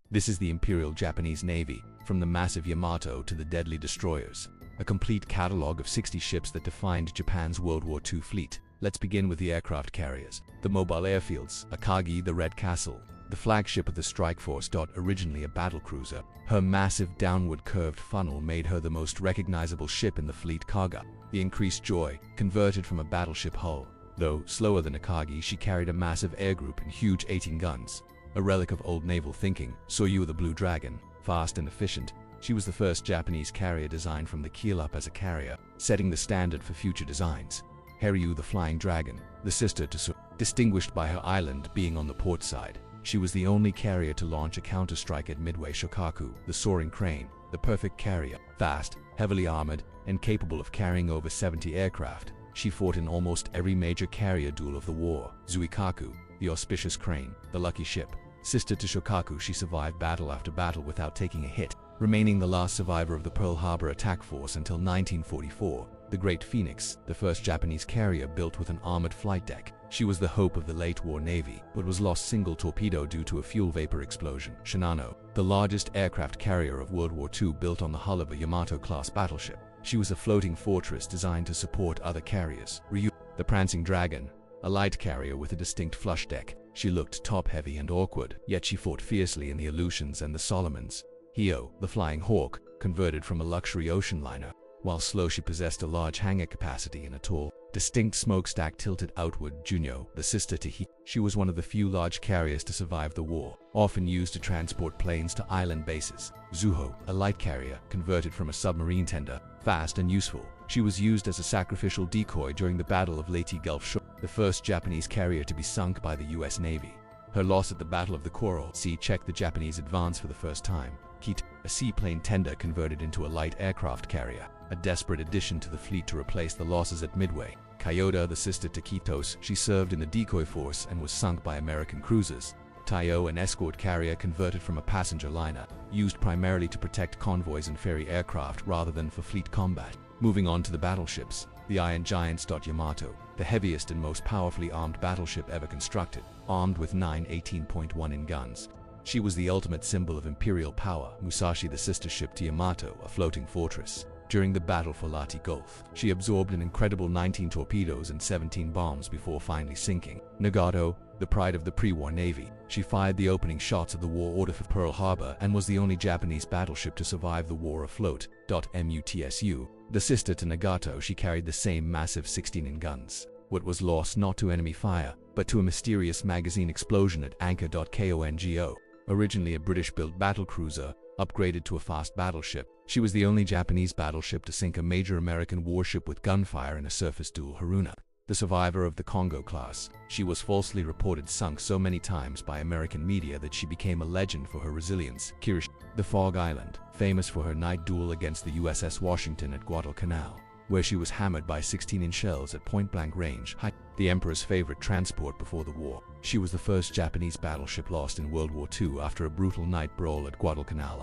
This is the Imperial Japanese Navy, from the massive Yamato to the deadly destroyers. A complete catalogue of 60 ships that defined Japan's World War II fleet. Let's begin with the aircraft carriers. The mobile airfields, Akagi, the Red Castle, the flagship of the strike force. Originally a battlecruiser, her massive downward curved funnel made her the most recognizable ship in the fleet. Kaga, the increased Joy, converted from a battleship hull. Though slower than Akagi, she carried a massive air group and huge 18 guns. A relic of old naval thinking, Soryu the Blue Dragon, fast and efficient. She was the first Japanese carrier designed from the keel up as a carrier, setting the standard for future designs. Haryu the Flying Dragon, the sister to distinguished by her island being on the port side. She was the only carrier to launch a counterstrike at Midway. Shokaku, the Soaring Crane, the perfect carrier, fast, heavily armored, and capable of carrying over 70 aircraft. She fought in almost every major carrier duel of the war. Zuikaku, the Auspicious Crane, the Lucky Ship. Sister to Shokaku, she survived battle after battle without taking a hit, remaining the last survivor of the Pearl Harbor attack force until 1944. The Great Phoenix, the first Japanese carrier built with an armored flight deck. She was the hope of the late war navy, but was lost single torpedo due to a fuel vapor explosion. Shinano, the largest aircraft carrier of World War II built on the hull of a Yamato-class battleship. She was a floating fortress designed to support other carriers. Ryu, the Prancing Dragon, a light carrier with a distinct flush deck. She looked top-heavy and awkward, yet she fought fiercely in the Aleutians and the Solomons. Hio, the Flying Hawk, converted from a luxury ocean liner. While slow, she possessed a large hangar capacity and a tall, distinct smokestack tilted outward. Junyo, the sister to He, she was one of the few large carriers to survive the war, often used to transport planes to island bases. Zuho, a light carrier, converted from a submarine tender, fast and useful. She was used as a sacrificial decoy during the Battle of Leyte Gulf Shore, the first Japanese carrier to be sunk by the U.S. Navy. Her loss at the Battle of the Coral Sea checked the Japanese advance for the first time. Kita, a seaplane tender converted into a light aircraft carrier, a desperate addition to the fleet to replace the losses at Midway. Kyoto, the sister to Kitos, she served in the decoy force and was sunk by American cruisers. Taiyo, an escort carrier converted from a passenger liner, used primarily to protect convoys and ferry aircraft rather than for fleet combat. Moving on to the battleships, the Iron Giants. Yamato, the heaviest and most powerfully armed battleship ever constructed, armed with 9 18.1-in guns. She was the ultimate symbol of imperial power. Musashi, the sister ship to Yamato, a floating fortress. During the battle for Leyte Gulf, she absorbed an incredible 19 torpedoes and 17 bombs before finally sinking. Nagato, the pride of the pre-war navy, she fired the opening shots of the war order for Pearl Harbor and was the only Japanese battleship to survive the war afloat. Mutsu, the sister to Nagato, she carried the same massive 16-in guns. What was lost not to enemy fire, but to a mysterious magazine explosion at Anchor. Kongo. Originally a British-built battlecruiser, upgraded to a fast battleship, she was the only Japanese battleship to sink a major American warship with gunfire in a surface duel. Haruna, the survivor of the Congo class, she was falsely reported sunk so many times by American media that she became a legend for her resilience. Kirish, the Fog Island, famous for her night duel against the USS Washington at Guadalcanal, where she was hammered by 16-in shells at point-blank range. The Emperor's favorite transport before the war, she was the first Japanese battleship lost in World War II after a brutal night brawl at Guadalcanal.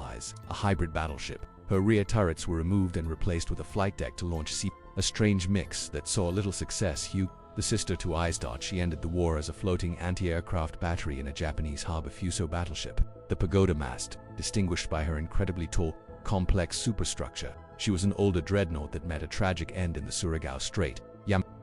A hybrid battleship, her rear turrets were removed and replaced with a flight deck to launch a strange mix that saw little success. Hugh, the sister to Ice. She ended the war as a floating anti-aircraft battery in a Japanese harbor Fuso battleship. The Pagoda mast, distinguished by her incredibly tall, complex superstructure, she was an older dreadnought that met a tragic end in the Surigao Strait.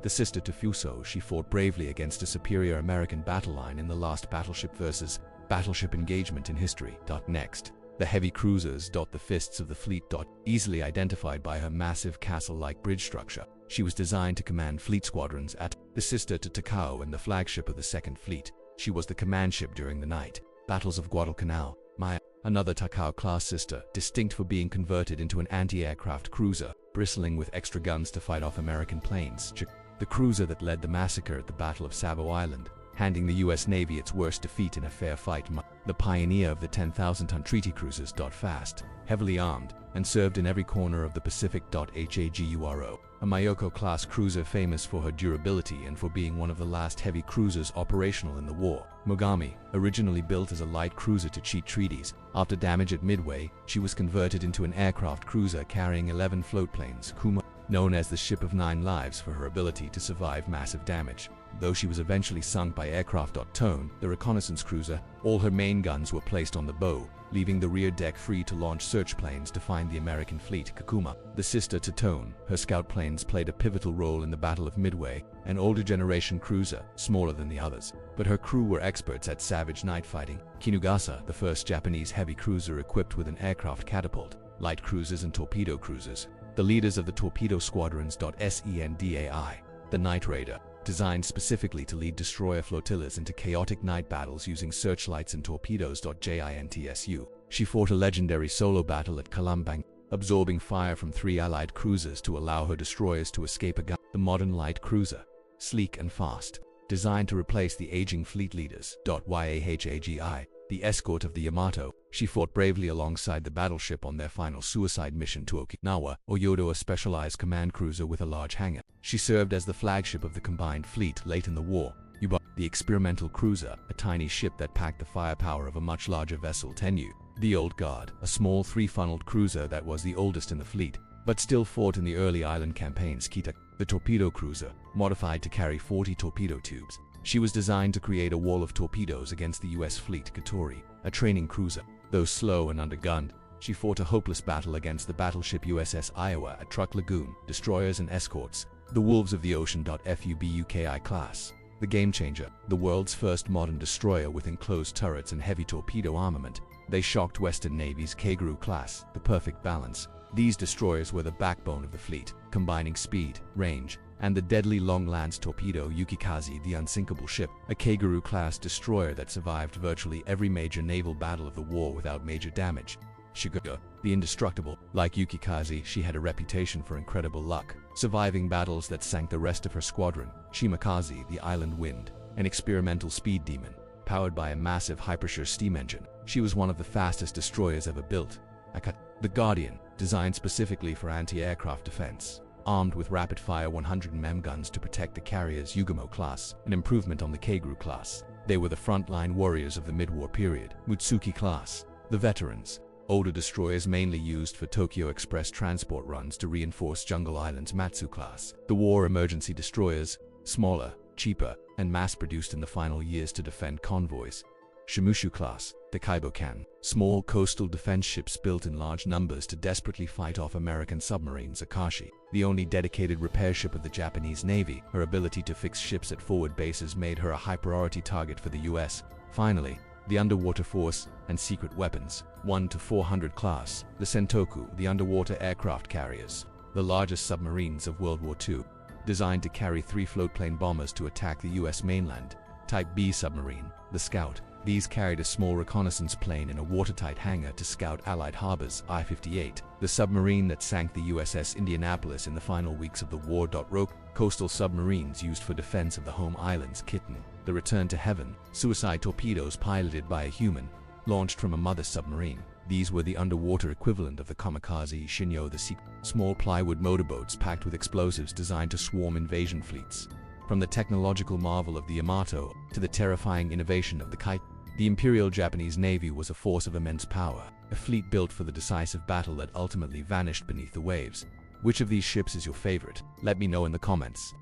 The sister to Fuso, she fought bravely against a superior American battle line in the last battleship versus battleship engagement in history. Next, the heavy cruisers. The fists of the fleet. Easily identified by her massive castle-like bridge structure, she was designed to command fleet squadrons at the sister to Takao and the flagship of the Second Fleet. She was the command ship during the night battles of Guadalcanal. Maya, another Takao-class sister, distinct for being converted into an anti-aircraft cruiser, bristling with extra guns to fight off American planes. The cruiser that led the massacre at the Battle of Savo Island, handing the U.S. Navy its worst defeat in a fair fight. The pioneer of the 10,000-ton treaty cruisers. Fast, heavily armed, and served in every corner of the Pacific. Haguro, a Mayoko-class cruiser famous for her durability and for being one of the last heavy cruisers operational in the war. Mogami, originally built as a light cruiser to cheat treaties, after damage at Midway, she was converted into an aircraft cruiser carrying 11 floatplanes. Kuma, known as the Ship of 9 Lives for her ability to survive massive damage. Though she was eventually sunk by aircraft. Tone, the reconnaissance cruiser, all her main guns were placed on the bow, leaving the rear deck free to launch search planes to find the American fleet. Kakuma, the sister to Tone, her scout planes played a pivotal role in the Battle of Midway, an older generation cruiser, smaller than the others, but her crew were experts at savage night fighting. Kinugasa, the first Japanese heavy cruiser equipped with an aircraft catapult, light cruisers and torpedo cruisers, the leaders of the torpedo squadrons. Sendai, the Night Raider, designed specifically to lead destroyer flotillas into chaotic night battles using searchlights and torpedoes. Jintsu. She fought a legendary solo battle at Kalambang, absorbing fire from 3 Allied cruisers to allow her destroyers to escape a gun. The modern light cruiser, sleek and fast, designed to replace the aging fleet leaders. Yahagi, the escort of the Yamato, she fought bravely alongside the battleship on their final suicide mission to Okinawa. Oyodo, a specialized command cruiser with a large hangar. She served as the flagship of the combined fleet late in the war. Yuba, the experimental cruiser, a tiny ship that packed the firepower of a much larger vessel. Tenyu, the Old Guard, a small 3-funneled cruiser that was the oldest in the fleet, but still fought in the early island campaigns. Kita, the torpedo cruiser, modified to carry 40 torpedo tubes. She was designed to create a wall of torpedoes against the U.S. fleet. Katori, a training cruiser. Though slow and undergunned, she fought a hopeless battle against the battleship USS Iowa at Truck Lagoon, destroyers and escorts, the Wolves of the Ocean. Fubuki class, the Game Changer, the world's first modern destroyer with enclosed turrets and heavy torpedo armament. They shocked Western Navy's Kaguru class, the perfect balance. These destroyers were the backbone of the fleet, combining speed, range, and the deadly long-lance torpedo. Yukikaze, the unsinkable ship, a Kaguru-class destroyer that survived virtually every major naval battle of the war without major damage. Shigoya, the indestructible. Like Yukikaze, she had a reputation for incredible luck, surviving battles that sank the rest of her squadron. Shimakaze, the Island Wind, an experimental speed demon, powered by a massive hypersure steam engine. She was one of the fastest destroyers ever built. Akata, the Guardian, designed specifically for anti-aircraft defense, armed with rapid-fire 100 mm guns to protect the carrier's Yugamo class, an improvement on the Kaguru class. They were the frontline warriors of the mid-war period. Mutsuki class, the veterans, older destroyers mainly used for Tokyo Express transport runs to reinforce Jungle Island's Matsu class. The war emergency destroyers, smaller, cheaper, and mass-produced in the final years to defend convoys. Shimushu class, the Kaibokan, small coastal defense ships built in large numbers to desperately fight off American submarines. Akashi, the only dedicated repair ship of the Japanese Navy, her ability to fix ships at forward bases made her a high-priority target for the US. Finally, the underwater force and secret weapons, 1 to 400 class, the Sentoku, the underwater aircraft carriers, the largest submarines of World War II, designed to carry 3 floatplane bombers to attack the US mainland. Type B submarine, the Scout. These carried a small reconnaissance plane in a watertight hangar to scout Allied harbors. I-58, the submarine that sank the USS Indianapolis in the final weeks of the war. Rogue, coastal submarines used for defense of the home islands. Kitten, the Return to Heaven, suicide torpedoes piloted by a human, launched from a mother submarine. These were the underwater equivalent of the kamikaze Shinyo. The Sea, small plywood motorboats packed with explosives designed to swarm invasion fleets. From the technological marvel of the Yamato to the terrifying innovation of the Kite, the Imperial Japanese Navy was a force of immense power, a fleet built for the decisive battle that ultimately vanished beneath the waves. Which of these ships is your favorite? Let me know in the comments.